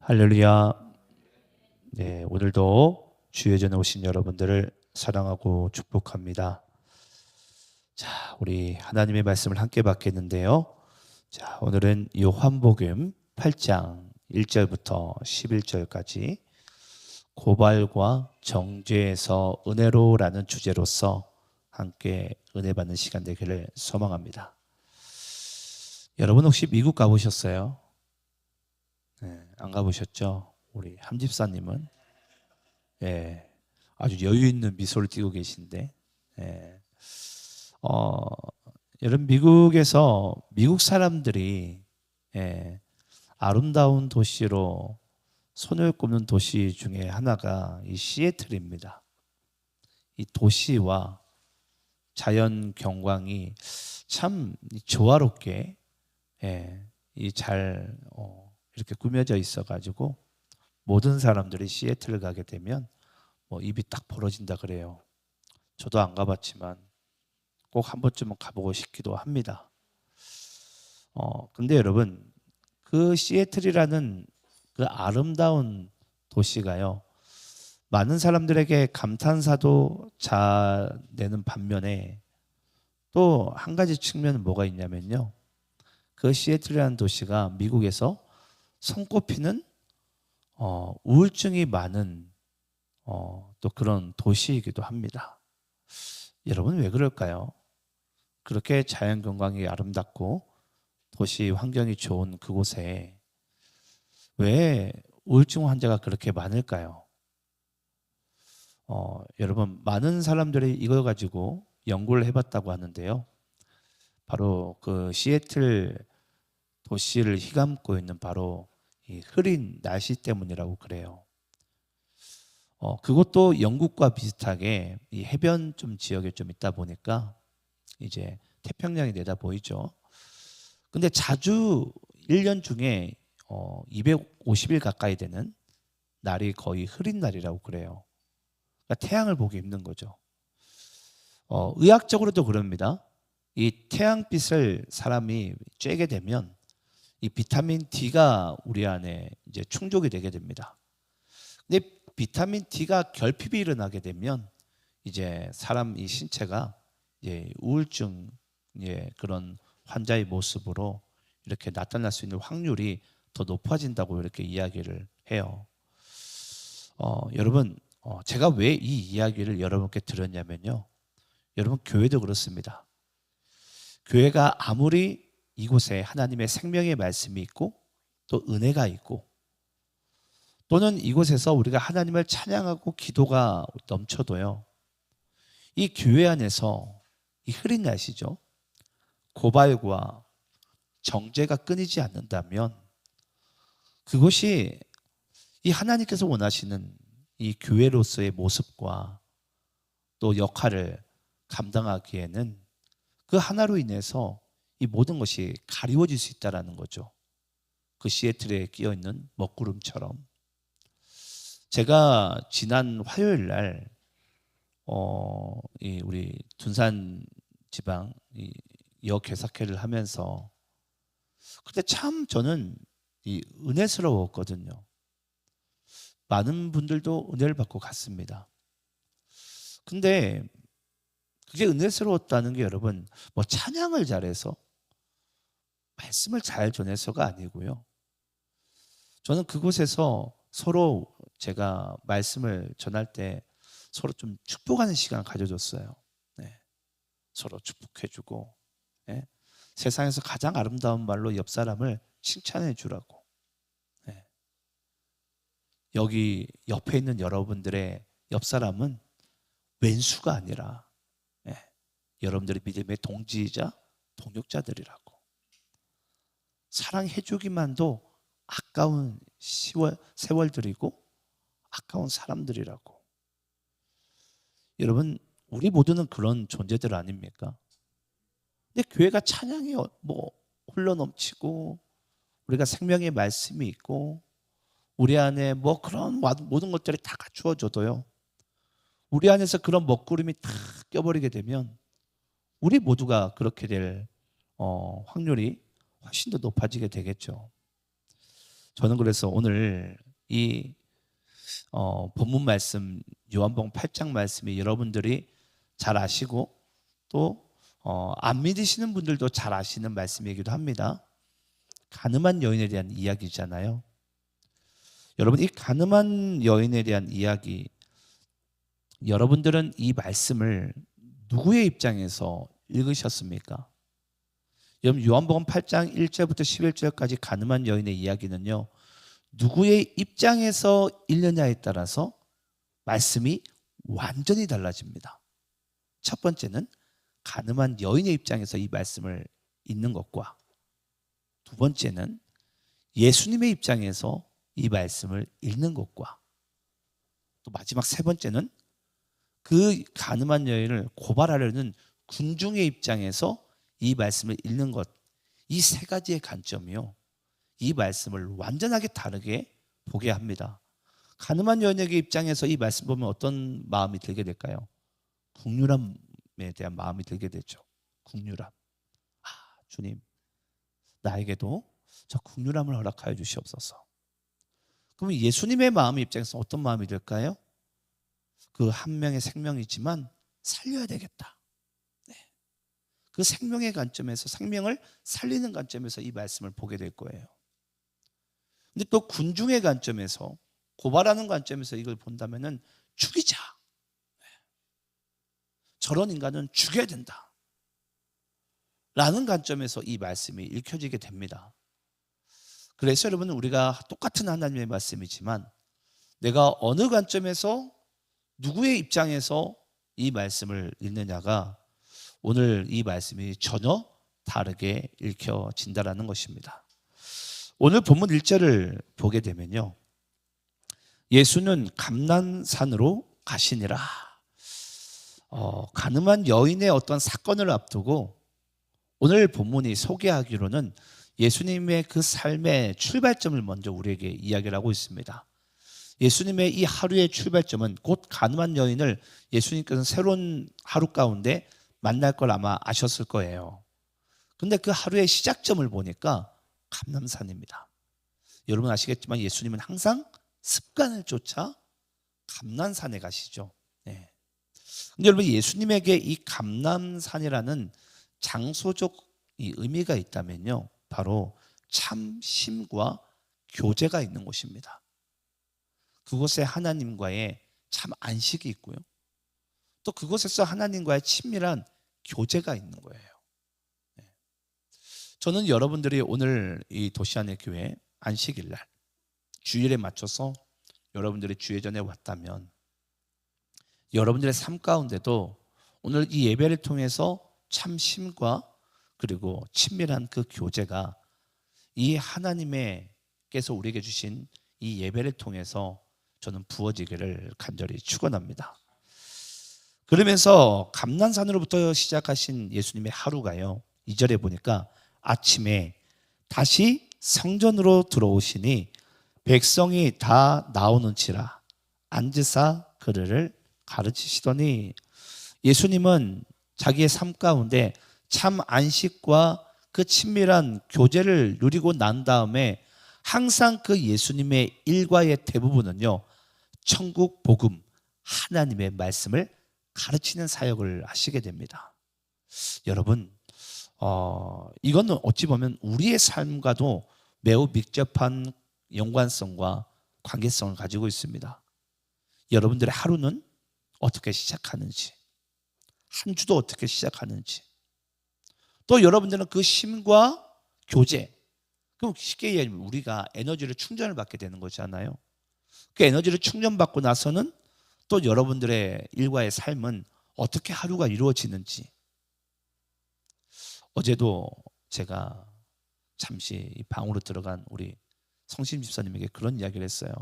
할렐루야. 네, 오늘도 주의 전에 오신 여러분들을 사랑하고 축복합니다. 자, 우리 하나님의 말씀을 함께 받겠는데요. 자, 오늘은 요한복음 8장 1절부터 11절까지 고발과 정죄에서 은혜로라는 주제로서 함께 은혜 받는 시간 되기를 소망합니다. 여러분 혹시 미국 가보셨어요? 네, 안 가보셨죠? 우리 함집사님은 아주 여유 있는 미소를 띠고 계신데, 예, 어, 여러분 미국에서 미국 사람들이 아름다운 도시로 손을 꼽는 도시 중에 하나가 이 시애틀입니다. 이 도시와 자연 경관이 참 조화롭게 잘 이렇게 꾸며져 있어가지고 모든 사람들이 시애틀을 가게 되면 입이 딱 벌어진다 그래요. 저도 안 가봤지만 꼭 한 번쯤은 가보고 싶기도 합니다. 근데 여러분 그 시애틀이라는 그 아름다운 도시가요, 많은 사람들에게 감탄사도 자내는 반면에 또 한 가지 측면은 뭐가 있냐면요, 그 시애틀이라는 도시가 미국에서 손꼽히는 우울증이 많은 또 그런 도시이기도 합니다. 여러분 왜 그럴까요? 그렇게 자연 경관이 아름답고 도시 환경이 좋은 그곳에 왜 우울증 환자가 그렇게 많을까요? 여러분 많은 사람들이 이걸 가지고 연구를 해봤다고 하는데요. 바로 그 시애틀 도시를 휘감고 있는 바로 이 흐린 날씨 때문이라고 그래요. 그것도 영국과 비슷하게 이 해변 좀 지역에 좀 있다 보니까 이제 태평양이 내다 보이죠. 근데 자주 1년 중에 250일 가까이 되는 날이 거의 흐린 날이라고 그래요. 그러니까 태양을 보기 힘든 거죠. 의학적으로도 그럽니다. 이 태양빛을 사람이 쬐게 되면 이 비타민 D가 우리 안에 이제 충족이 되게 됩니다. 근데 비타민 D가 결핍이 일어나게 되면 이제 사람 이 신체가 이제 우울증 그런 환자의 모습으로 이렇게 나타날 수 있는 확률이 더 높아진다고 이렇게 이야기를 해요. 여러분 제가 왜 이 이야기를 여러분께 드렸냐면요, 여러분 교회도 그렇습니다. 교회가 아무리 이곳에 하나님의 생명의 말씀이 있고 또 은혜가 있고 또는 이곳에서 우리가 하나님을 찬양하고 기도가 넘쳐도요, 이 교회 안에서 이 흐린 날씨죠, 고발과 정죄가 끊이지 않는다면 그것이 이 하나님께서 원하시는 이 교회로서의 모습과 또 역할을 감당하기에는 그 하나로 인해서 이 모든 것이 가리워질 수 있다는 거죠. 그 시애틀에 끼어 있는 먹구름처럼. 제가 지난 화요일 날 우리 둔산 지방 여개사회를 하면서 그때 참 저는 은혜스러웠거든요. 많은 분들도 은혜를 받고 갔습니다. 근데 그게 은혜스러웠다는 게 여러분 찬양을 잘해서 말씀을 잘 전해서가 아니고요, 저는 그곳에서 서로 제가 말씀을 전할 때 서로 좀 축복하는 시간을 가져줬어요. 서로 축복해주고 세상에서 가장 아름다운 말로 옆 사람을 칭찬해 주라고. 여기 옆에 있는 여러분들의 옆 사람은 왼수가 아니라 여러분들의 믿음의 동지이자 동역자들이라고. 사랑해주기만도 아까운 세월들이고 아까운 사람들이라고. 여러분 우리 모두는 그런 존재들 아닙니까? 근데 교회가 찬양이 흘러넘치고 우리가 생명의 말씀이 있고 우리 안에 그런 모든 것들이 다 갖추어져도요, 우리 안에서 그런 먹구름이 다 껴버리게 되면 우리 모두가 그렇게 될 확률이 훨씬 더 높아지게 되겠죠. 저는 그래서 오늘 이 본문 말씀 요한복음 8장 말씀이 여러분들이 잘 아시고 또 안 믿으시는 분들도 잘 아시는 말씀이기도 합니다. 가늠한 여인에 대한 이야기잖아요. 여러분, 이 가늠한 여인에 대한 이야기, 여러분들은 이 말씀을 누구의 입장에서 읽으셨습니까? 여러분, 요한복음 8장 1절부터 11절까지 가늠한 여인의 이야기는요, 누구의 입장에서 읽느냐에 따라서 말씀이 완전히 달라집니다. 첫 번째는 가늠한 여인의 입장에서 이 말씀을 읽는 것과, 두 번째는 예수님의 입장에서 이 말씀을 읽는 것과, 또 마지막 세 번째는 그 가늠한 여인을 고발하려는 군중의 입장에서 이 말씀을 읽는 것, 이 세 가지의 관점이요, 이 말씀을 완전하게 다르게 보게 합니다. 가늠한 여인의 입장에서 이 말씀 보면 어떤 마음이 들게 될까요? 긍휼함에 대한 마음이 들게 되죠. 긍휼함. 주님, 나에게도 저 긍휼함을 허락하여 주시옵소서. 그러면 예수님의 마음 입장에서 어떤 마음이 들까요? 그 한 명의 생명이지만 살려야 되겠다. 네. 그 생명의 관점에서, 생명을 살리는 관점에서 이 말씀을 보게 될 거예요. 근데 또 군중의 관점에서, 고발하는 관점에서 이걸 본다면은 죽이자. 네. 저런 인간은 죽여야 된다. 라는 관점에서 이 말씀이 읽혀지게 됩니다. 그래서 여러분, 우리가 똑같은 하나님의 말씀이지만 내가 어느 관점에서 누구의 입장에서 이 말씀을 읽느냐가 오늘 이 말씀이 전혀 다르게 읽혀진다라는 것입니다. 오늘 본문 1절을 보게 되면요, 예수는 감난산으로 가시니라. 가늠한 여인의 어떤 사건을 앞두고 오늘 본문이 소개하기로는 예수님의 그 삶의 출발점을 먼저 우리에게 이야기를 하고 있습니다. 예수님의 이 하루의 출발점은 곧 가늠한 여인을 예수님께서는 새로운 하루 가운데 만날 걸 아마 아셨을 거예요. 근데 그 하루의 시작점을 보니까 감람산입니다. 여러분 아시겠지만 예수님은 항상 습관을 쫓아 감람산에 가시죠. 네. 근데 여러분, 예수님에게 이 감람산이라는 장소적 이 의미가 있다면요, 바로 참심과 교제가 있는 곳입니다. 그곳에 하나님과의 참 안식이 있고요, 또 그곳에서 하나님과의 친밀한 교제가 있는 거예요. 저는 여러분들이 오늘 이 도시안의 교회 안식일 날 주일에 맞춰서 여러분들이 주회전에 왔다면 여러분들의 삶 가운데도 오늘 이 예배를 통해서 참심과 그리고 친밀한 그 교제가 이 하나님께서 우리에게 주신 이 예배를 통해서 저는 부어지기를 간절히 축원합니다. 그러면서 감난산으로부터 시작하신 예수님의 하루가요, 2절에 보니까 아침에 다시 성전으로 들어오시니 백성이 다 나오는지라 앉으사 그를 가르치시더니, 예수님은 자기의 삶 가운데 참 안식과 그 친밀한 교제를 누리고 난 다음에 항상 그 예수님의 일과의 대부분은요, 천국 복음, 하나님의 말씀을 가르치는 사역을 하시게 됩니다. 여러분, 이거는 어찌 보면 우리의 삶과도 매우 밀접한 연관성과 관계성을 가지고 있습니다. 여러분들의 하루는 어떻게 시작하는지, 한 주도 어떻게 시작하는지, 또 여러분들은 그 심과 교제, 그럼 쉽게 얘기하면 우리가 에너지를 충전을 받게 되는 거잖아요. 그 에너지를 충전받고 나서는 또 여러분들의 일과의 삶은 어떻게 하루가 이루어지는지. 어제도 제가 잠시 이 방으로 들어간 우리 성심 집사님에게 그런 이야기를 했어요.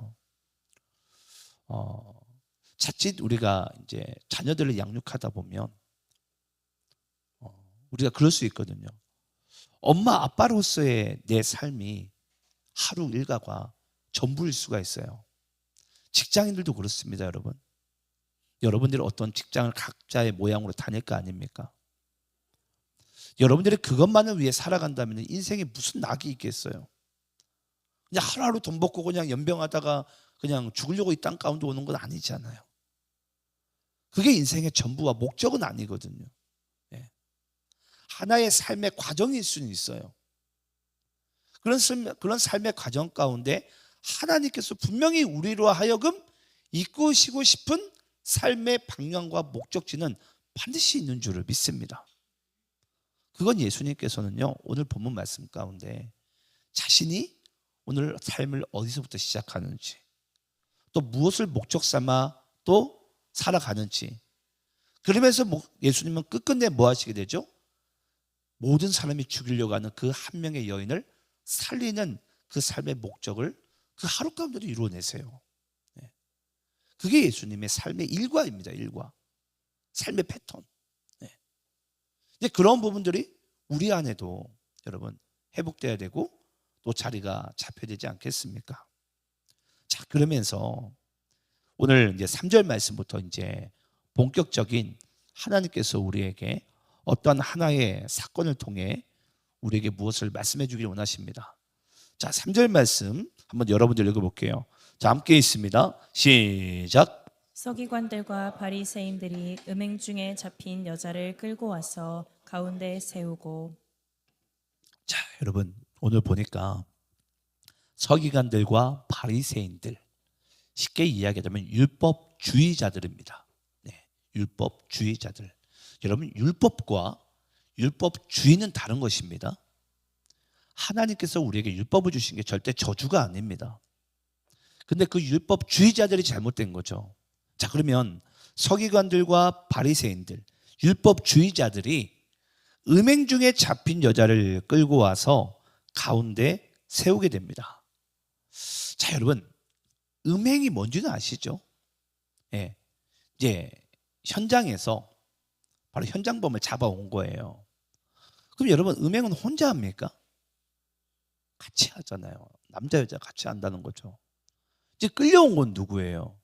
자칫 우리가 이제 자녀들을 양육하다 보면 우리가 그럴 수 있거든요. 엄마 아빠로서의 내 삶이 하루 일과가 전부일 수가 있어요. 직장인들도 그렇습니다, 여러분. 여러분들이 어떤 직장을 각자의 모양으로 다닐 거 아닙니까? 여러분들이 그것만을 위해 살아간다면 인생에 무슨 낙이 있겠어요? 그냥 하루하루 돈 벌고 그냥 연병하다가 그냥 죽으려고 이 땅 가운데 오는 건 아니잖아요. 그게 인생의 전부와 목적은 아니거든요. 예. 하나의 삶의 과정일 수는 있어요. 그런 삶의 과정 가운데 하나님께서 분명히 우리로 하여금 이끄시고 싶은 삶의 방향과 목적지는 반드시 있는 줄을 믿습니다. 그건 예수님께서는요, 오늘 본문 말씀 가운데 자신이 오늘 삶을 어디서부터 시작하는지, 또 무엇을 목적 삼아 또 살아가는지, 그러면서 예수님은 끝끝내 뭐 하시게 되죠? 모든 사람이 죽이려고 하는 그 한 명의 여인을 살리는 그 삶의 목적을 그 하루 가운데로 이루어내세요. 그게 예수님의 삶의 일과입니다. 일과. 삶의 패턴. 이제 그런 부분들이 우리 안에도 여러분 회복돼야 되고 또 자리가 잡혀야 되지 않겠습니까? 자, 그러면서 오늘 이제 3절 말씀부터 이제 본격적인 하나님께서 우리에게 어떠한 하나의 사건을 통해 우리에게 무엇을 말씀해 주길 원하십니다. 자, 3절 말씀 한번 여러분들 읽어볼게요. 자, 함께 있습니다. 시작. 서기관들과 바리새인들이 음행 중에 잡힌 여자를 끌고 와서 가운데 세우고. 자, 여러분 오늘 보니까 서기관들과 바리새인들, 쉽게 이야기하자면 율법주의자들입니다. 네, 율법주의자들. 여러분 율법과 율법주의는 다른 것입니다. 하나님께서 우리에게 율법을 주신 게 절대 저주가 아닙니다. 근데 그 율법주의자들이 잘못된 거죠. 자, 그러면 서기관들과 바리새인들, 율법주의자들이 음행 중에 잡힌 여자를 끌고 와서 가운데 세우게 됩니다. 자, 여러분 음행이 뭔지는 아시죠? 예, 이제 현장에서 바로 현장범을 잡아온 거예요. 그럼 여러분 음행은 혼자 합니까? 같이 하잖아요. 남자 여자 같이 한다는 거죠. 이제 끌려온 건 누구예요?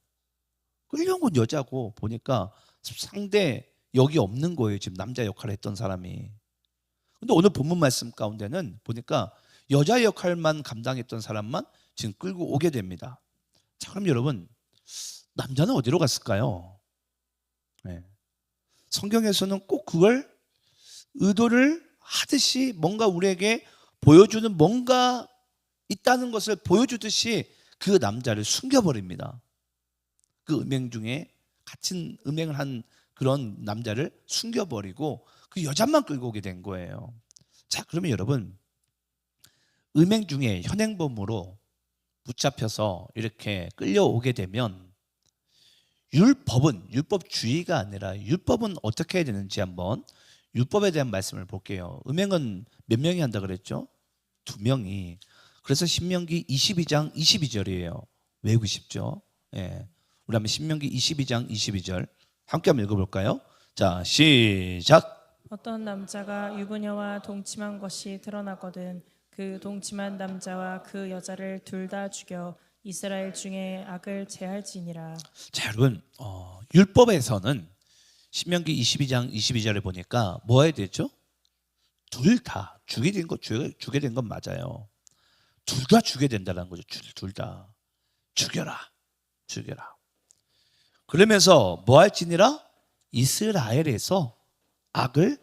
끌려온 건 여자고 보니까 상대 여기 없는 거예요. 지금 남자 역할을 했던 사람이. 근데 오늘 본문 말씀 가운데는 보니까 여자 역할만 감당했던 사람만 지금 끌고 오게 됩니다. 자, 그럼 여러분 남자는 어디로 갔을까요? 네. 성경에서는 꼭 그걸 의도를 하듯이 뭔가 우리에게 보여주는 뭔가 있다는 것을 보여주듯이 그 남자를 숨겨버립니다. 그 음행 중에 같은 음행을 한 그런 남자를 숨겨버리고 그 여자만 끌고 오게 된 거예요. 자, 그러면 여러분 음행 중에 현행범으로 붙잡혀서 이렇게 끌려오게 되면 율법주의가 아니라 율법은 어떻게 해야 되는지 한번 율법에 대한 말씀을 볼게요. 음행은 몇 명이 한다 그랬죠? 2명이. 그래서 신명기 22장 22절이에요. 외우고 싶죠? 예. 우리 한번 신명기 22장 22절 함께 한번 읽어볼까요? 자, 시작. 어떤 남자가 유부녀와 동침한 것이 드러나거든 그 동침한 남자와 그 여자를 둘 다 죽여 이스라엘 중에 악을 제할지니라. 자, 여러분 율법에서는 신명기 22장 22절에 보니까 뭐 해야 되죠? 둘 다 주게 된 건 맞아요. 둘 다 주게 된다는 거죠. 둘 다 죽여라. 그러면서 뭐 할지니라? 이스라엘에서 악을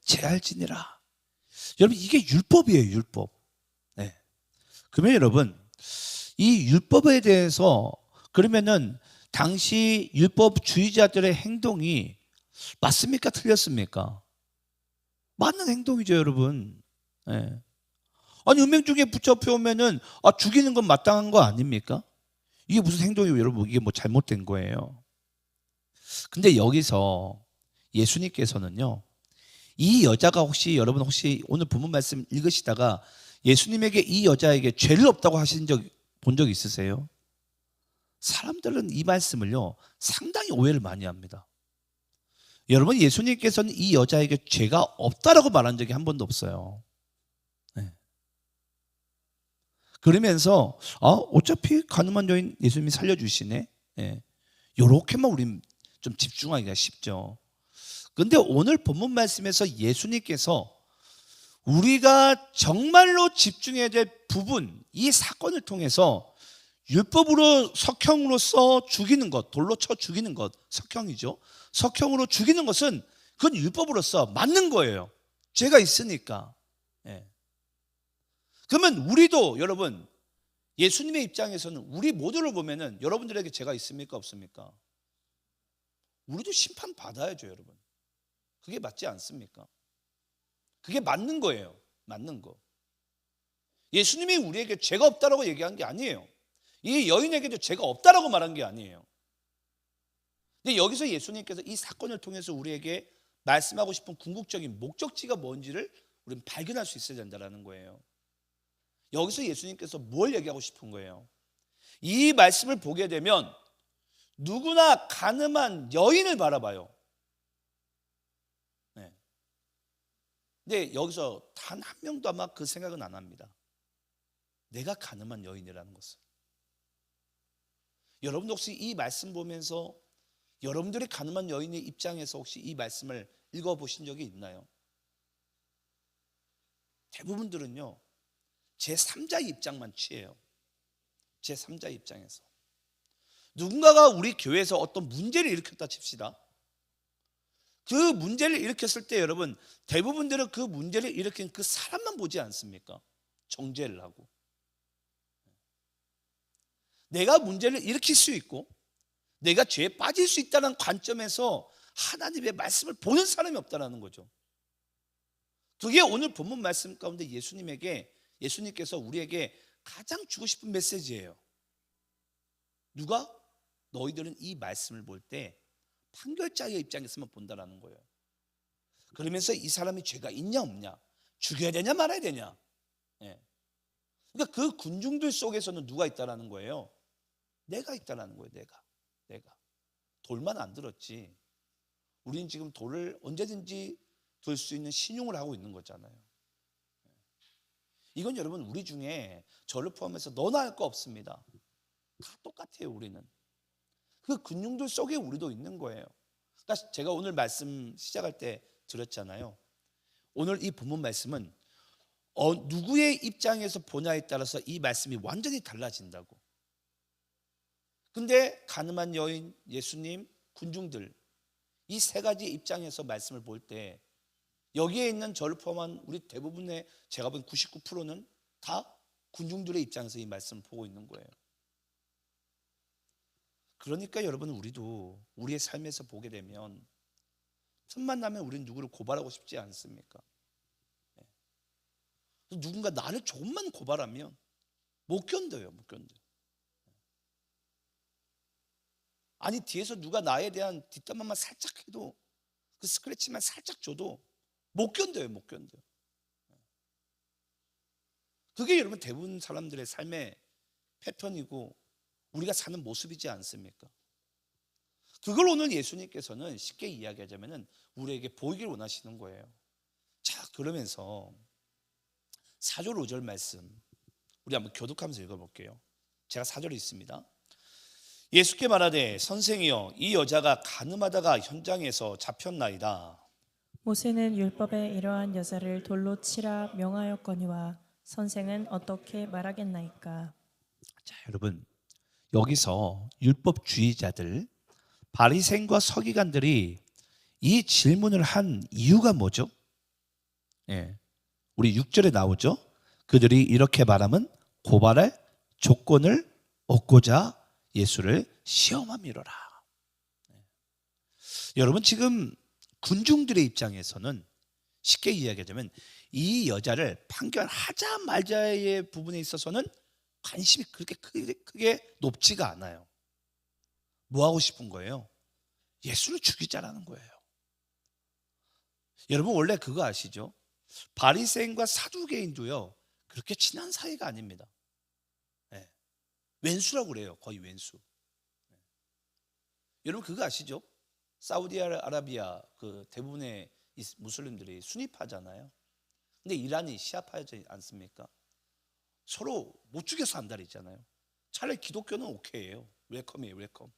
제할지니라. 여러분 이게 율법이에요. 율법. 네. 그러면 여러분 이 율법에 대해서 그러면은 당시 율법주의자들의 행동이 맞습니까? 틀렸습니까? 맞는 행동이죠, 여러분. 네. 아니 음행 중에 붙잡혀 오면은 죽이는 건 마땅한 거 아닙니까? 이게 무슨 행동이에요, 여러분? 이게 뭐 잘못된 거예요. 근데 여기서 예수님께서는요, 이 여자가 여러분 혹시 오늘 본문 말씀 읽으시다가 예수님에게 이 여자에게 죄를 없다고 본 적 있으세요? 사람들은 이 말씀을요 상당히 오해를 많이 합니다. 여러분 예수님께서는 이 여자에게 죄가 없다라고 말한 적이 한 번도 없어요. 네. 그러면서 어차피 가늠한 여인 예수님이 살려주시네. 네. 요렇게만 우린 좀 집중하기가 쉽죠. 근데 오늘 본문 말씀에서 예수님께서 우리가 정말로 집중해야 될 두 분, 이 사건을 통해서 율법으로 석형으로서 죽이는 것, 돌로 쳐 죽이는 것, 석형이죠. 석형으로 죽이는 것은 그건 율법으로서 맞는 거예요. 죄가 있으니까. 예. 그러면 우리도 여러분 예수님의 입장에서는 우리 모두를 보면은 여러분들에게 죄가 있습니까 없습니까? 우리도 심판 받아야죠, 여러분. 그게 맞지 않습니까? 그게 맞는 거예요. 맞는 거. 예수님이 우리에게 죄가 없다라고 얘기한 게 아니에요. 이 여인에게도 죄가 없다라고 말한 게 아니에요. 근데 여기서 예수님께서 이 사건을 통해서 우리에게 말씀하고 싶은 궁극적인 목적지가 뭔지를 우리는 발견할 수 있어야 된다는 거예요. 여기서 예수님께서 뭘 얘기하고 싶은 거예요? 이 말씀을 보게 되면 누구나 가늠한 여인을 바라봐요. 네. 근데 여기서 단 한 명도 아마 그 생각은 안 합니다. 내가 가늠한 여인이라는 것을. 여러분도 혹시 이 말씀 보면서 여러분들이 가늠한 여인의 입장에서 혹시 이 말씀을 읽어보신 적이 있나요? 대부분들은요 제3자의 입장만 취해요. 제3자의 입장에서 누군가가 우리 교회에서 어떤 문제를 일으켰다 칩시다. 그 문제를 일으켰을 때 여러분 대부분들은 그 문제를 일으킨 그 사람만 보지 않습니까? 정죄를 하고 내가 문제를 일으킬 수 있고 내가 죄에 빠질 수 있다는 관점에서 하나님의 말씀을 보는 사람이 없다는 거죠. 그게 오늘 본문 말씀 가운데 예수님께서 우리에게 가장 주고 싶은 메시지예요. 누가? 너희들은 이 말씀을 볼 때 판결자의 입장에서만 본다라는 거예요. 그러면서 이 사람이 죄가 있냐 없냐, 죽여야 되냐 말아야 되냐. 예. 그러니까 그 군중들 속에서는 누가 있다라는 거예요? 내가 있다라는 거예요. 내가 돌만 안 들었지. 우리는 지금 돌을 언제든지 들 수 있는 신용을 하고 있는 거잖아요. 이건 여러분 우리 중에 저를 포함해서 너나 할 거 없습니다. 다 똑같아요. 우리는 그 군중들 속에 우리도 있는 거예요. 그러니까 제가 오늘 말씀 시작할 때 드렸잖아요. 오늘 이 본문 말씀은 누구의 입장에서 보냐에 따라서 이 말씀이 완전히 달라진다고. 근데 가늠한 여인, 예수님, 군중들 이 세 가지 입장에서 말씀을 볼 때 여기에 있는 저를 포함한 우리 대부분의 제가 본 99%는 다 군중들의 입장에서 이 말씀을 보고 있는 거예요. 그러니까 여러분 우리도 우리의 삶에서 보게 되면 틈만 나면 우리는 누구를 고발하고 싶지 않습니까? 누군가 나를 조금만 고발하면 못 견뎌요. 못 견뎌요. 아니 뒤에서 누가 나에 대한 뒷담화만 살짝 해도 그 스크래치만 살짝 줘도 못 견뎌요. 못 견뎌요. 그게 여러분 대부분 사람들의 삶의 패턴이고 우리가 사는 모습이지 않습니까? 그걸 오늘 예수님께서는 쉽게 이야기하자면 우리에게 보이길 원하시는 거예요. 자, 그러면서 4절 5절 말씀 우리 한번 교독하면서 읽어볼게요. 제가 4절에 있습니다. 예수께 말하되 선생이여 이 여자가 간음하다가 현장에서 잡혔나이다. 모세는 율법에 이러한 여자를 돌로 치라 명하였거니와 선생은 어떻게 말하겠나이까? 자, 여러분 여기서 율법주의자들 바리새인과 서기관들이 이 질문을 한 이유가 뭐죠? 예, 우리 6절에 나오죠. 그들이 이렇게 말하면 고발할 조건을 얻고자 예수를 시험함이로라. 여러분 지금 군중들의 입장에서는 쉽게 이야기하자면 이 여자를 판결하자 말자의 부분에 있어서는 관심이 그렇게 크게 높지가 않아요. 뭐 하고 싶은 거예요? 예수를 죽이자라는 거예요. 여러분 원래 그거 아시죠? 바리새인과 사두개인도요 그렇게 친한 사이가 아닙니다. 네. 왼수라고 그래요. 거의 왼수. 네. 여러분 그거 아시죠? 사우디아라비아 그 대부분의 무슬림들이 순위파잖아요. 근데 이란이 시아파지 않습니까? 서로 못 죽여서 안달이잖아요. 차라리 기독교는 오케이예요. 웰컴이에요. 웰컴.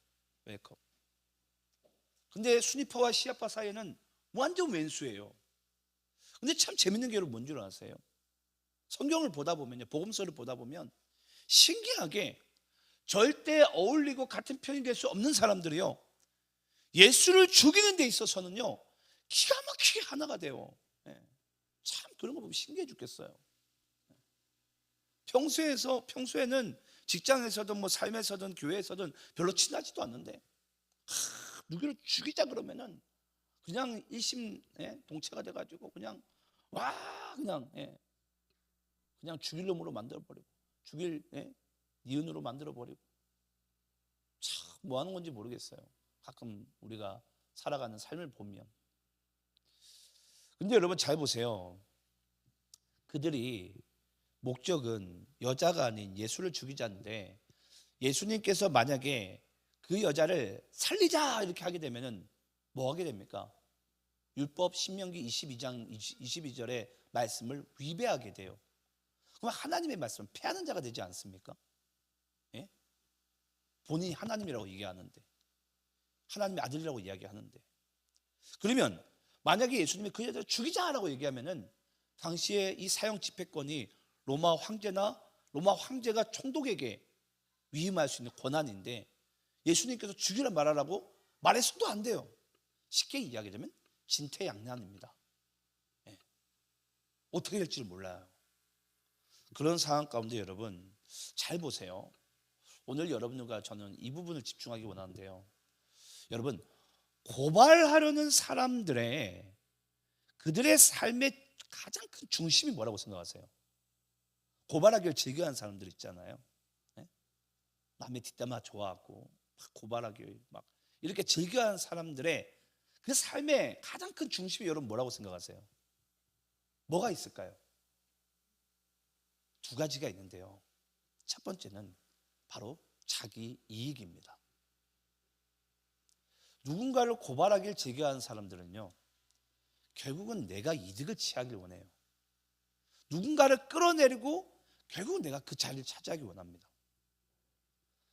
근데 순위파와 시아파 사이에는 완전 왼수예요. 근데 참 재밌는 게 여러분 뭔 줄 아세요? 성경을 보다 보면요, 복음서를 보다 보면 신기하게 절대 어울리고 같은 편이 될 수 없는 사람들이요, 예수를 죽이는 데 있어서는요 기가 막히게 하나가 돼요. 예. 참 그런 거 보면 신기해 죽겠어요. 평소에는 직장에서든 뭐 삶에서든 교회에서든 별로 친하지도 않는데 누구를 죽이자 그러면은 그냥 일심 동체가 돼가지고 그냥 와 그냥 그냥 죽일 놈으로 만들어버리고 죽일 니은으로 만들어버리고 참 뭐 하는 건지 모르겠어요. 가끔 우리가 살아가는 삶을 보면. 근데 여러분 잘 보세요. 그들이 목적은 여자가 아닌 예수를 죽이자인데, 예수님께서 만약에 그 여자를 살리자 이렇게 하게 되면은 뭐 하게 됩니까? 율법 신명기 22장 22절의 말씀을 위배하게 돼요. 그럼 하나님의 말씀을 폐하는 자가 되지 않습니까? 예? 본인이 하나님이라고 얘기하는데, 하나님의 아들이라고 이야기하는데, 그러면 만약에 예수님이 그 여자를 죽이자라고 얘기하면은 당시에 이 사형 집행권이 로마 황제가 총독에게 위임할 수 있는 권한인데, 예수님께서 죽이라 말하라고 말해서도 안 돼요. 쉽게 이야기하자면 진퇴양난입니다. 어떻게 될지 몰라요. 그런 상황 가운데 여러분 잘 보세요. 오늘 여러분과 저는 이 부분을 집중하기 원하는데요, 여러분 고발하려는 사람들의 그들의 삶의 가장 큰 중심이 뭐라고 생각하세요? 고발하기를 즐겨하는 사람들 있잖아요. 남의 뒷담화 좋아하고 막 고발하기 막 이렇게 즐겨하는 사람들의 그 삶의 가장 큰 중심이 여러분 뭐라고 생각하세요? 뭐가 있을까요? 두 가지가 있는데요, 첫 번째는 바로 자기 이익입니다. 누군가를 고발하길 즐겨하는 사람들은요 결국은 내가 이득을 취하길 원해요. 누군가를 끌어내리고 결국은 내가 그 자리를 차지하기 원합니다.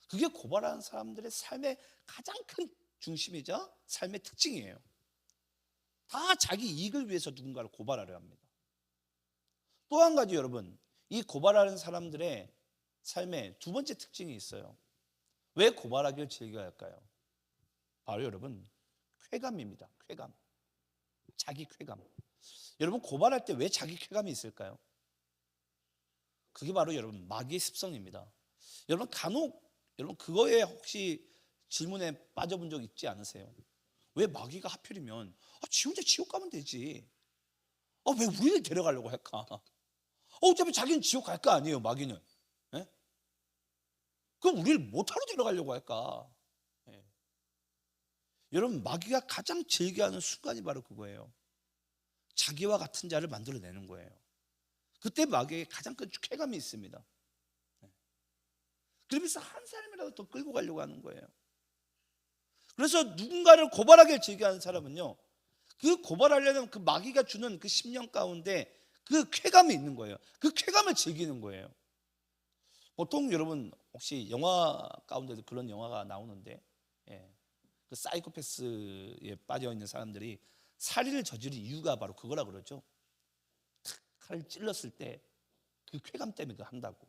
그게 고발하는 사람들의 삶의 가장 큰 중심이자 삶의 특징이에요. 다 자기 이익을 위해서 누군가를 고발하려 합니다. 또 한 가지 여러분, 이 고발하는 사람들의 삶의 두 번째 특징이 있어요. 왜 고발하기를 즐겨야 할까요? 바로 여러분 쾌감입니다. 쾌감. 자기 쾌감. 여러분 고발할 때 왜 자기 쾌감이 있을까요? 그게 바로 여러분 마귀의 습성입니다. 여러분 간혹 여러분 그거에 혹시 질문에 빠져본 적 있지 않으세요? 왜 마귀가 하필이면 지 혼자 지옥 가면 되지, 왜 우리를 데려가려고 할까? 어차피 자기는 지옥 갈 거 아니에요, 마귀는. 예? 그럼 우리를 못하러 데려가려고 할까? 예. 여러분 마귀가 가장 즐겨하는 순간이 바로 그거예요. 자기와 같은 자를 만들어내는 거예요. 그때 마귀에게 가장 큰 쾌감이 있습니다. 그러면서 한 사람이라도 더 끌고 가려고 하는 거예요. 그래서 누군가를 고발하길 즐겨하는 사람은요 그 고발하려는 그 마귀가 주는 그 심령 가운데 그 쾌감이 있는 거예요. 그 쾌감을 즐기는 거예요. 보통 여러분 혹시 영화 가운데도 그런 영화가 나오는데, 그 사이코패스에 빠져 있는 사람들이 살인을 저지른 이유가 바로 그거라 그러죠. 칼을 찔렀을 때 그 쾌감 때문에 그거 한다고.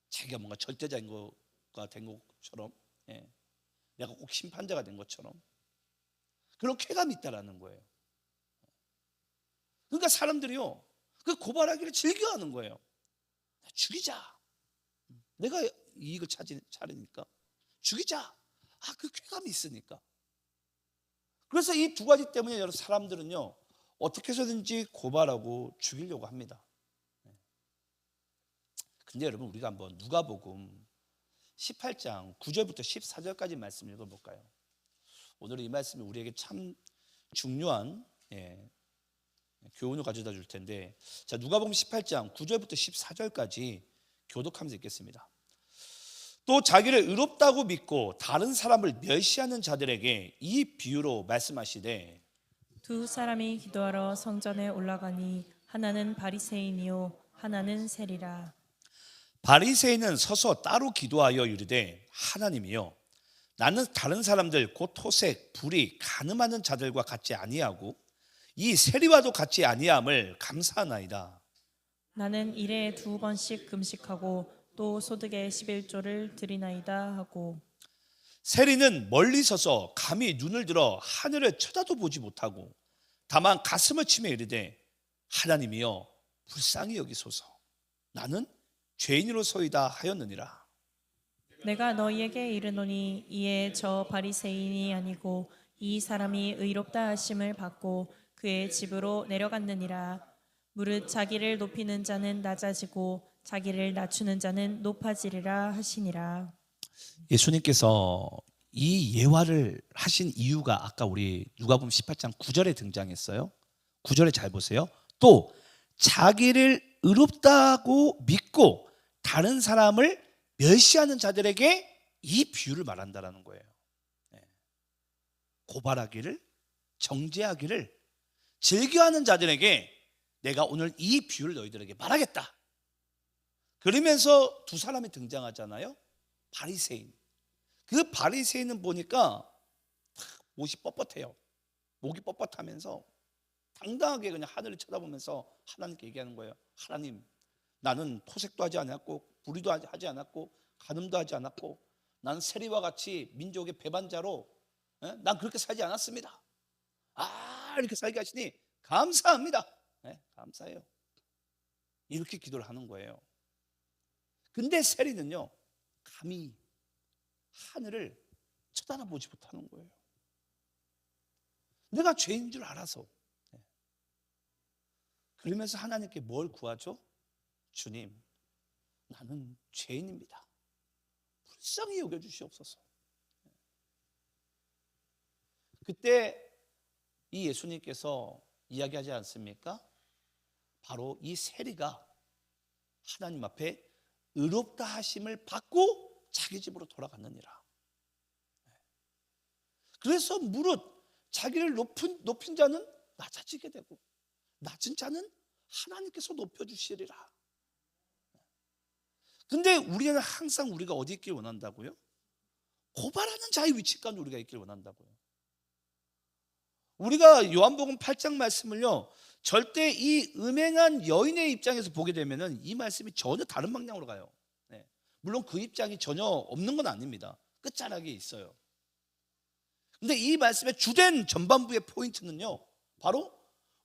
자기가 뭔가 절대자인 거가 된 것처럼, 내가 꼭 심판자가 된 것처럼 그런 쾌감이 있다라는 거예요. 그러니까 사람들이요 그 고발하기를 즐겨하는 거예요. 죽이자. 내가 이익을 차리니까 죽이자. 그 쾌감이 있으니까. 그래서 이 두 가지 때문에 여러 사람들은요 어떻게 해서든지 고발하고 죽이려고 합니다. 근데 여러분 우리가 한번 누가복음 18장 9절부터 14절까지 말씀 읽어볼까요? 오늘 이 말씀이 우리에게 참 중요한 교훈을 가져다 줄 텐데, 자 누가복음 18장 9절부터 14절까지 교독하면서 읽겠습니다. 또 자기를 의롭다고 믿고 다른 사람을 멸시하는 자들에게 이 비유로 말씀하시되, 두 사람이 기도하러 성전에 올라가니 하나는 바리새인이요 하나는 세리라. 바리새인은 서서 따로 기도하여 이르되, 하나님이여 나는 다른 사람들 곧 토색, 불의, 간음하는 자들과 같지 아니하고 이 세리와도 같지 아니함을 감사하나이다. 나는 일에 2번씩 금식하고 또 소득의 11조를 드리나이다 하고 세리는 멀리 서서 감히 눈을 들어 하늘을 쳐다도 보지 못하고 다만 가슴을 치며 이르되 하나님이여 불쌍히 여기소서 나는 죄인으로서이다 하였느니라. 내가 너희에게 이르노니 이에 저 바리새인이 아니고 이 사람이 의롭다 하심을 받고 그의 집으로 내려갔느니라. 무릇 자기를 높이는 자는 낮아지고 자기를 낮추는 자는 높아지리라 하시니라. 예수님께서 이 예화를 하신 이유가 아까 우리 누가복음 18장 9절에 등장했어요. 9절에 잘 보세요. 또 자기를 의롭다고 믿고 다른 사람을 멸시하는 자들에게 이 비유를 말한다라는 거예요. 고발하기를, 정죄하기를 즐겨하는 자들에게 내가 오늘 이 비유를 너희들에게 말하겠다. 그러면서 두 사람이 등장하잖아요. 바리새인. 그 바리새인은 보니까 옷이 뻣뻣해요. 목이 뻣뻣하면서 당당하게 그냥 하늘을 쳐다보면서 하나님께 얘기하는 거예요. 하나님, 나는 토색도 하지 않았고 불의도 하지 않았고 간음도 하지 않았고 나는 세리와 같이 민족의 배반자로 난 그렇게 살지 않았습니다. 이렇게 살게 하시니 감사합니다. 감사해요. 이렇게 기도를 하는 거예요. 근데 세리는요, 감히 하늘을 쳐다보지 못하는 거예요. 내가 죄인 줄 알아서. 그러면서 하나님께 뭘 구하죠? 주님, 나는 죄인입니다. 불쌍히 여겨주시옵소서. 그때 이 예수님께서 이야기하지 않습니까? 바로 이 세리가 하나님 앞에 의롭다 하심을 받고 자기 집으로 돌아갔느니라. 그래서 무릇 자기를 높인 자는 낮아지게 되고 낮은 자는 하나님께서 높여주시리라. 근데 우리는 항상 우리가 어디 있길 원한다고요? 고발하는 자의 위치 가운데 우리가 있길 원한다고요. 우리가 요한복음 8장 말씀을요, 절대 이 음행한 여인의 입장에서 보게 되면은 이 말씀이 전혀 다른 방향으로 가요. 물론 그 입장이 전혀 없는 건 아닙니다. 끝자락에 있어요. 근데 이 말씀의 주된 전반부의 포인트는요, 바로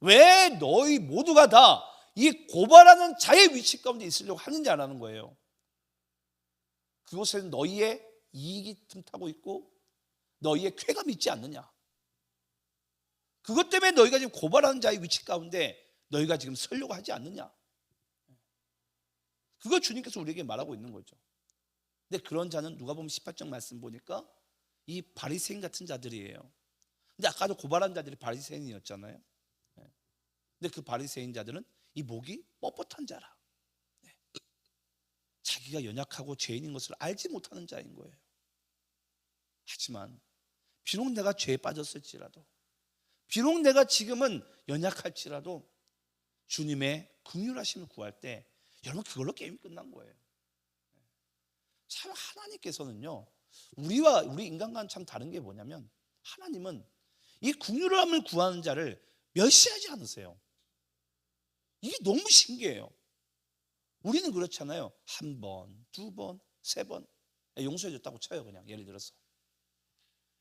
왜 너희 모두가 다 이 고발하는 자의 위치 가운데 있으려고 하느냐라는 거예요. 그곳에는 너희의 이익이 틈타고 있고 너희의 쾌감이 있지 않느냐. 그것 때문에 너희가 지금 고발하는 자의 위치 가운데 너희가 지금 서려고 하지 않느냐. 그걸 주님께서 우리에게 말하고 있는 거죠. 근데 그런 자는 누가복음 18장 말씀 보니까 이 바리새인 같은 자들이에요. 근데 아까도 고발한 자들이 바리새인이었잖아요. 근데 그 바리새인 자들은 이 목이 뻣뻣한 자라. 자기가 연약하고 죄인인 것을 알지 못하는 자인 거예요. 하지만 비록 내가 죄에 빠졌을지라도, 비록 내가 지금은 연약할지라도 주님의 긍휼하심을 구할 때 여러분 그걸로 게임이 끝난 거예요. 참 하나님께서는요, 우리 인간과는 참 다른 게 뭐냐면 하나님은 이 긍휼함을 구하는 자를 멸시하지 않으세요. 이게 너무 신기해요. 우리는 그렇잖아요. 한 번, 두 번, 세 번 용서해 줬다고 쳐요. 그냥 예를 들어서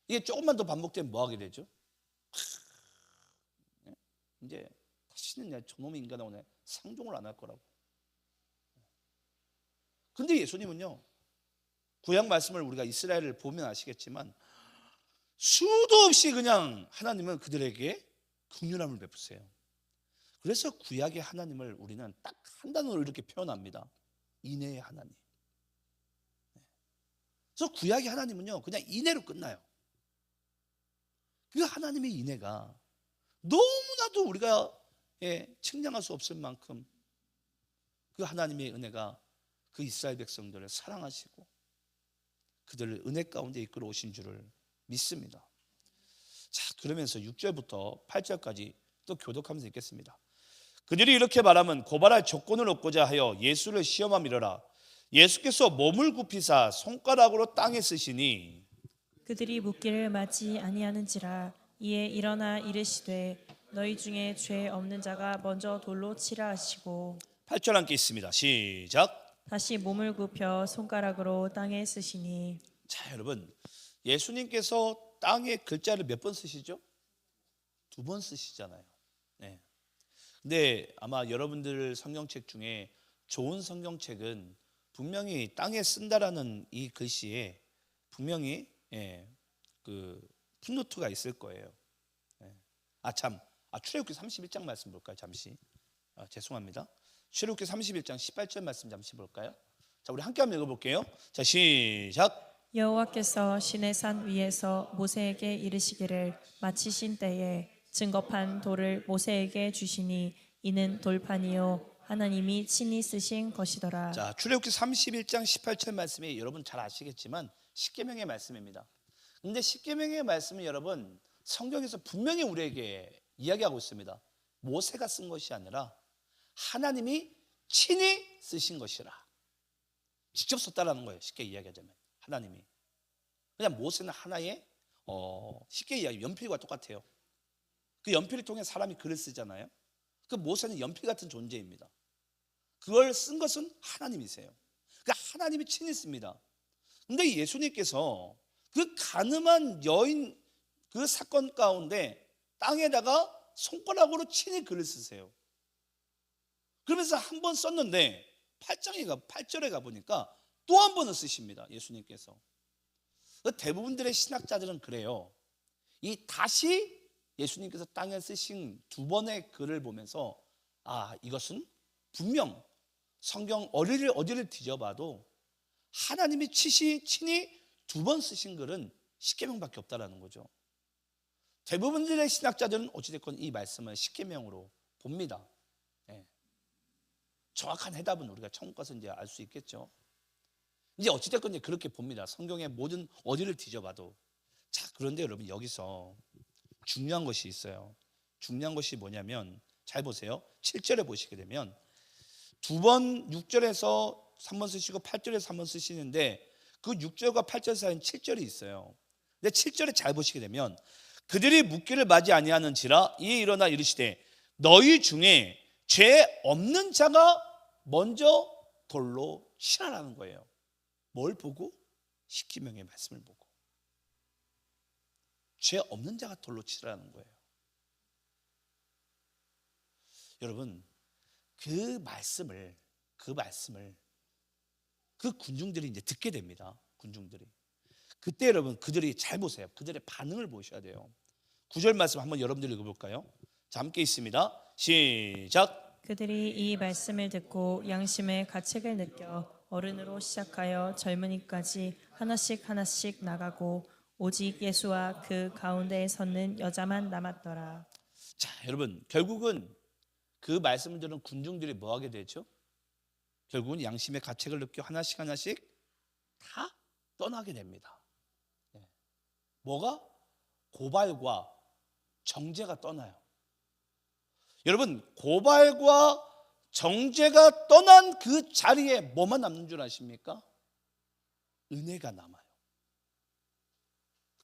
이게 조금만 더 반복되면 뭐 하게 되죠? 이제 다시는 저놈의 인간하고 상종을 안 할 거라고. 근데 예수님은요, 구약 말씀을 우리가 이스라엘을 보면 아시겠지만 수도 없이 그냥 하나님은 그들에게 긍휼함을 베푸세요. 그래서 구약의 하나님을 우리는 딱 한 단어로 이렇게 표현합니다. 인애의 하나님. 그래서 구약의 하나님은요, 그냥 인애로 끝나요. 그 하나님의 인애가 너무나도 우리가 측량할 수 없을 만큼 그 하나님의 은혜가 그 이스라엘 백성들을 사랑하시고 그들을 은혜 가운데 이끌어 오신 줄을 믿습니다. 자, 그러면서 6절부터 8절까지 또 교독하면서 읽겠습니다. 그들이 이렇게 말하면 고발할 조건을 얻고자 하여 예수를 시험함이러라. 예수께서 몸을 굽히사 손가락으로 땅에 쓰시니 그들이 묻기를 마치 아니하는지라. 이에 일어나 이르시되 너희 중에 죄 없는 자가 먼저 돌로 치라 하시고 8절 함께 있습니다. 시작. 다시 몸을 굽혀 손가락으로 땅에 쓰시니. 자, 여러분, 예수님께서 땅에 글자를 몇 번 쓰시죠? 2번 쓰시잖아요. 네. 근데 아마 여러분들 성경책 중에 좋은 성경책은 분명히 땅에 쓴다라는 이 글씨에 분명히 그 풋노트가 있을 거예요. 출애굽기 31장 말씀 볼까요? 잠시. 죄송합니다. 출애굽기 31장 18절 말씀 잠시 볼까요? 자, 우리 함께 한번 읽어볼게요. 자, 시작. 여호와께서 시내산 위에서 모세에게 이르시기를 마치신 때에 증거판 돌을 모세에게 주시니 이는 돌판이요 하나님이 친히 쓰신 것이더라. 자, 출애굽기 31장 18절 말씀이 여러분 잘 아시겠지만 십계명의 말씀입니다. 근데 십계명의 말씀은 여러분 성경에서 분명히 우리에게 이야기하고 있습니다. 모세가 쓴 것이 아니라 하나님이 친히 쓰신 것이라. 직접 썼다라는 거예요. 쉽게 이야기하자면 하나님이. 그냥 모세는 하나의 쉽게 이야기 연필과 똑같아요. 그 연필을 통해 사람이 글을 쓰잖아요. 그 모세는 연필 같은 존재입니다. 그걸 쓴 것은 하나님이세요. 그러니까 하나님이 친히 씁니다. 근데 예수님께서 그 가늠한 여인 그 사건 가운데 땅에다가 손가락으로 친히 글을 쓰세요. 그러면서 한 번 썼는데 8절에 가보니까 또 한 번을 쓰십니다. 예수님께서. 대부분들의 신학자들은 그래요. 이 다시 예수님께서 땅에 쓰신 2번의 글을 보면서 이것은 분명 성경 어디를 뒤져봐도 하나님이 친히 2번 쓰신 글은 십계명밖에 없다라는 거죠. 대부분들의 신학자들은 어찌됐건 이 말씀을 십계명으로 봅니다. 정확한 해답은 우리가 처음 가서 이제 알 수 있겠죠. 이제 어찌됐건 이제 그렇게 봅니다. 성경의 모든 어디를 뒤져봐도. 자, 그런데 여러분 여기서 중요한 것이 있어요. 중요한 것이 뭐냐면 잘 보세요. 7절에 보시게 되면 2번 6절에서 3번 쓰시고 8절에서 3번 쓰시는데 그 6절과 8절 사이엔 7절이 있어요. 근데 7절에 잘 보시게 되면 그들이 묻기를 맞이 아니하는지라 이에 일어나 이르시되 너희 중에 죄 없는 자가 먼저 돌로 치라라는 거예요. 뭘 보고? 십계명의 말씀을 보고. 죄 없는 자가 돌로 치라는 거예요. 여러분, 그 말씀을 그 군중들이 이제 듣게 됩니다. 군중들이. 그때 여러분 그들이 잘 보세요. 그들의 반응을 보셔야 돼요. 9절 말씀 한번 여러분들 읽어볼까요? 자, 함께 있습니다. 시작. 그들이 이 말씀을 듣고 양심의 가책을 느껴 어른으로 시작하여 젊은이까지 하나씩 나가고 오직 예수와 그 가운데에 섰는 여자만 남았더라. 자, 여러분 결국은 그 말씀을 들은 군중들이 뭐 하게 되죠? 결국은 양심의 가책을 느껴 하나씩 다 떠나게 됩니다. 뭐가? 고발과 정죄가 떠나요. 여러분, 고발과 정죄가 떠난 그 자리에 뭐만 남는 줄 아십니까? 은혜가 남아요.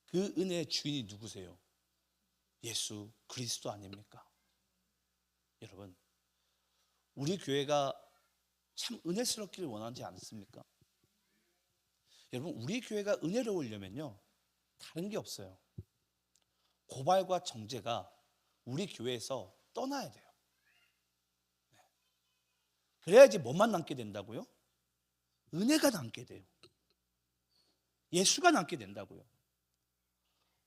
그 은혜의 주인이 누구세요? 예수 그리스도 아닙니까? 여러분, 우리 교회가 참 은혜스럽기를 원하지 않습니까? 여러분, 우리 교회가 은혜로우려면요 다른 게 없어요. 고발과 정죄가 우리 교회에서 떠나야 돼요. 그래야지 뭐만 남게 된다고요? 은혜가 남게 돼요. 예수가 남게 된다고요.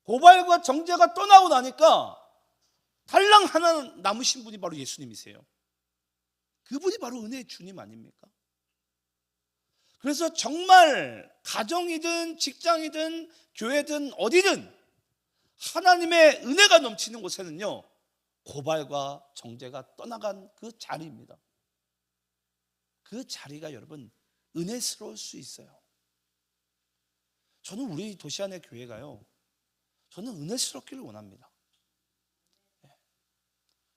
고발과 정죄가 떠나고 나니까 달랑 하나 남으신 분이 바로 예수님이세요. 그분이 바로 은혜의 주님 아닙니까? 그래서 정말 가정이든 직장이든 교회든 어디든 하나님의 은혜가 넘치는 곳에는요 고발과 정죄가 떠나간 그 자리입니다. 그 자리가 여러분 은혜스러울 수 있어요. 저는 우리 도시안의 교회가요 저는 은혜스럽기를 원합니다.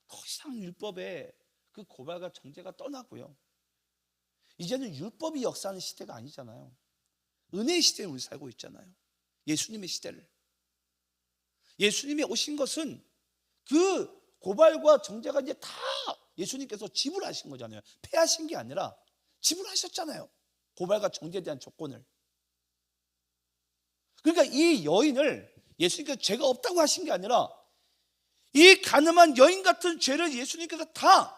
더 이상 율법의 그 고발과 정죄가 떠나고요 이제는 율법이 역사하는 시대가 아니잖아요. 은혜의 시대에 우리 살고 있잖아요. 예수님의 시대를. 예수님이 오신 것은 그 고발과 정죄가 이제 다 예수님께서 지불하신 거잖아요. 패하신 게 아니라 지불하셨잖아요. 고발과 정죄에 대한 조건을. 그러니까 이 여인을 예수님께서 죄가 없다고 하신 게 아니라 이 가늠한 여인 같은 죄를 예수님께서 다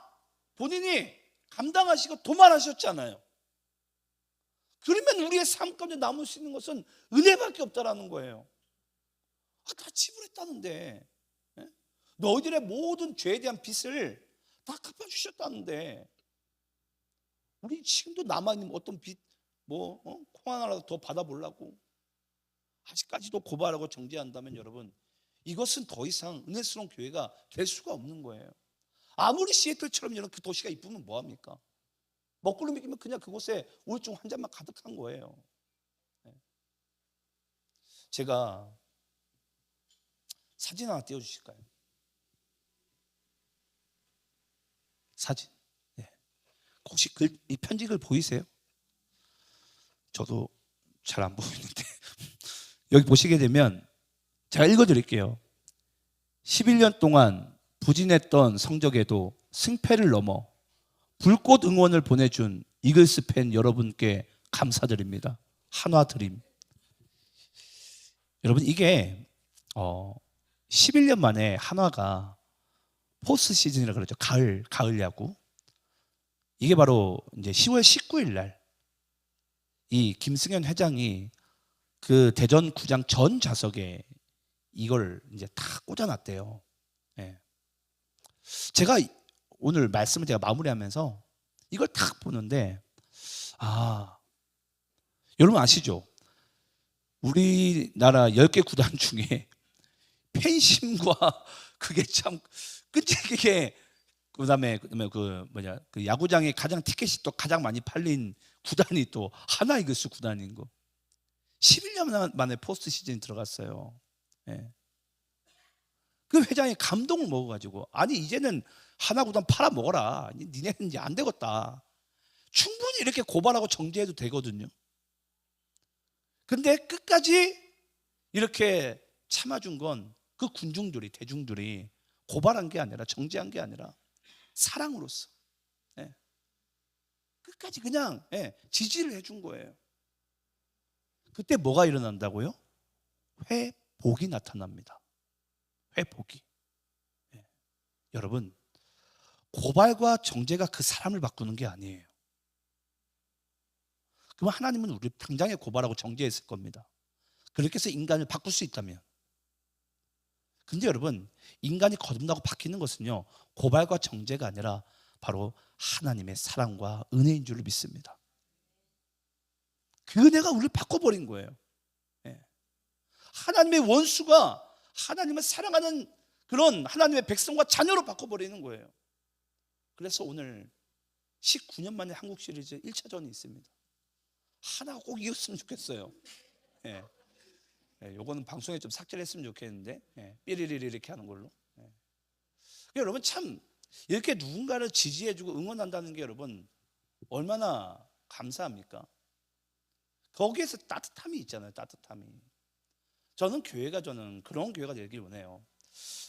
본인이 감당하시고 도말하셨잖아요. 그러면 우리의 삶 가운데 남을 수 있는 것은 은혜밖에 없다라는 거예요. 다 지불했다는데, 너희들의 모든 죄에 대한 빚을 다 갚아주셨다는데, 우리 지금도 남아있는 어떤 빚, 콩 하나라도 더 받아보려고 아직까지도 고발하고 정죄한다면 여러분, 이것은 더 이상 은혜스러운 교회가 될 수가 없는 거예요. 아무리 시애틀처럼 이런 그 도시가 이쁘면 뭐합니까? 먹구름이 끼면 그냥 그곳에 우울증 환자만 가득한 거예요. 제가 사진 하나 띄워주실까요? 사진. 혹시 이 편지글 보이세요? 저도 잘 안 보이는데 여기 보시게 되면 제가 읽어드릴게요. 11년 동안 부진했던 성적에도 승패를 넘어 불꽃 응원을 보내준 이글스 팬 여러분께 감사드립니다. 한화 드림. 여러분, 이게 11년 만에 한화가 포스트 시즌이라 그러죠. 가을 야구. 이게 바로 이제 10월 19일 날 이 김승현 회장이 그 대전 구장 전 좌석에 이걸 이제 다 꽂아놨대요. 제가 오늘 말씀을 제가 마무리하면서 이걸 딱 보는데, 여러분 아시죠? 우리나라 10개 구단 중에 팬심과 그게 참 끈질기게, 그다음에 그 야구장에 가장 티켓이 또 가장 많이 팔린 구단이 또 하나 이글스 구단인 거. 11년 만에 포스트 시즌 들어갔어요. 그 회장이 감동을 먹어가지고, 아니 이제는 하나 구단 팔아 먹어라. 니네는 이제 안 되겠다. 충분히 이렇게 고발하고 정죄해도 되거든요. 근데 끝까지 이렇게 참아준 건 그 군중들이, 대중들이 고발한 게 아니라, 정죄한 게 아니라 사랑으로서 끝까지 그냥 지지를 해준 거예요. 그때 뭐가 일어난다고요? 회복이 나타납니다. 회복이. 여러분, 고발과 정죄가 그 사람을 바꾸는 게 아니에요. 그럼 하나님은 우리 당장에 고발하고 정죄했을 겁니다. 그렇게 해서 인간을 바꿀 수 있다면. 근데 여러분, 인간이 거듭나고 바뀌는 것은요, 고발과 정죄가 아니라 바로 하나님의 사랑과 은혜인 줄을 믿습니다. 그 은혜가 우리를 바꿔버린 거예요. 하나님의 원수가 하나님을 사랑하는 그런 하나님의 백성과 자녀로 바꿔버리는 거예요. 그래서 오늘 19년 만에 한국 시리즈 1차전이 있습니다. 하나 꼭 이겼으면 좋겠어요. 요거는 방송에 좀 삭제를 했으면 좋겠는데, 삐리리리 이렇게 하는 걸로. 여러분, 참 이렇게 누군가를 지지해주고 응원한다는 게 여러분 얼마나 감사합니까? 거기에서 따뜻함이 있잖아요. 따뜻함이. 저는 그런 교회가 되길 원해요.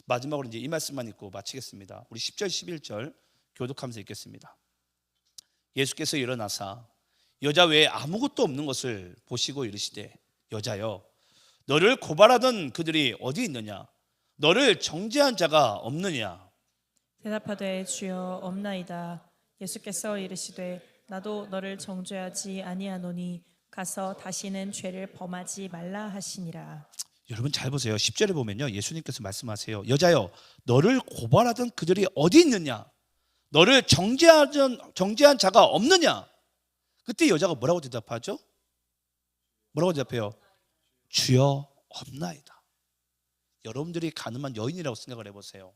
마지막으로 이제 이 말씀만 읽고 마치겠습니다. 우리 10절 11절 교독하면서 읽겠습니다. 예수께서 일어나사 여자 외에 아무것도 없는 것을 보시고 이르시되, 여자여, 너를 고발하던 그들이 어디 있느냐? 너를 정죄한 자가 없느냐? 대답하되 주여 없나이다. 예수께서 이르시되 나도 너를 정죄하지 아니하노니 가서 다시는 죄를 범하지 말라 하시니라. 여러분 잘 보세요. 10절에 보면요, 예수님께서 말씀하세요. 여자여, 너를 고발하던 그들이 어디 있느냐? 너를 정죄한 자가 없느냐? 그때 여자가 뭐라고 대답하죠? 뭐라고 대답해요? 주여 없나이다. 여러분들이 가늠한 여인이라고 생각을 해보세요.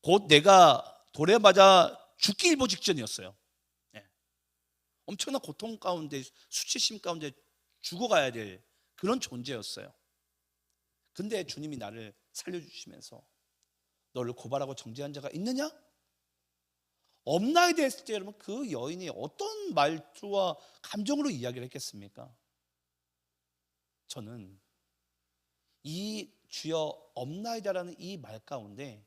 곧 내가 돌에 맞아 죽기 일보 직전이었어요. 엄청난 고통 가운데, 수치심 가운데 죽어가야 될 그런 존재였어요. 근데 주님이 나를 살려주시면서 너를 고발하고 정죄한 자가 있느냐? 없나이다 했을 때 여러분, 그 여인이 어떤 말투와 감정으로 이야기를 했겠습니까? 저는 이 주여 없나이다라는 이 말 가운데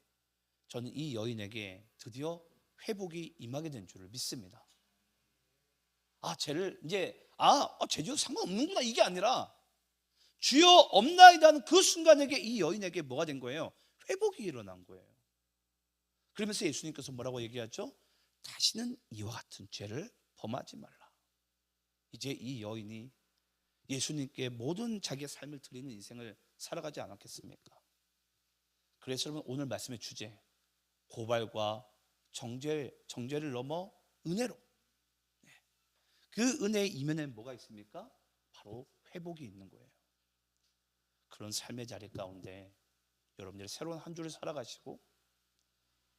저는 이 여인에게 드디어 회복이 임하게 된 줄을 믿습니다. 죄를 이제 죄지도 상관없는구나 이게 아니라 주여 없나이다는 그 순간에게 이 여인에게 뭐가 된 거예요? 회복이 일어난 거예요. 그러면서 예수님께서 뭐라고 얘기하죠? 다시는 이와 같은 죄를 범하지 말라. 이제 이 여인이 예수님께 모든 자기의 삶을 드리는 인생을 살아가지 않았겠습니까? 그래서 여러분 오늘 말씀의 주제, 고발과 정죄를 넘어 은혜로, 그 은혜의 이면에 뭐가 있습니까? 바로 회복이 있는 거예요. 그런 삶의 자리 가운데 여러분들이 새로운 한 주를 살아가시고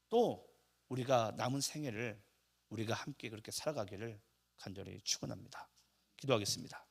또 우리가 남은 생애를 우리가 함께 그렇게 살아가기를 간절히 축원합니다. 기도하겠습니다.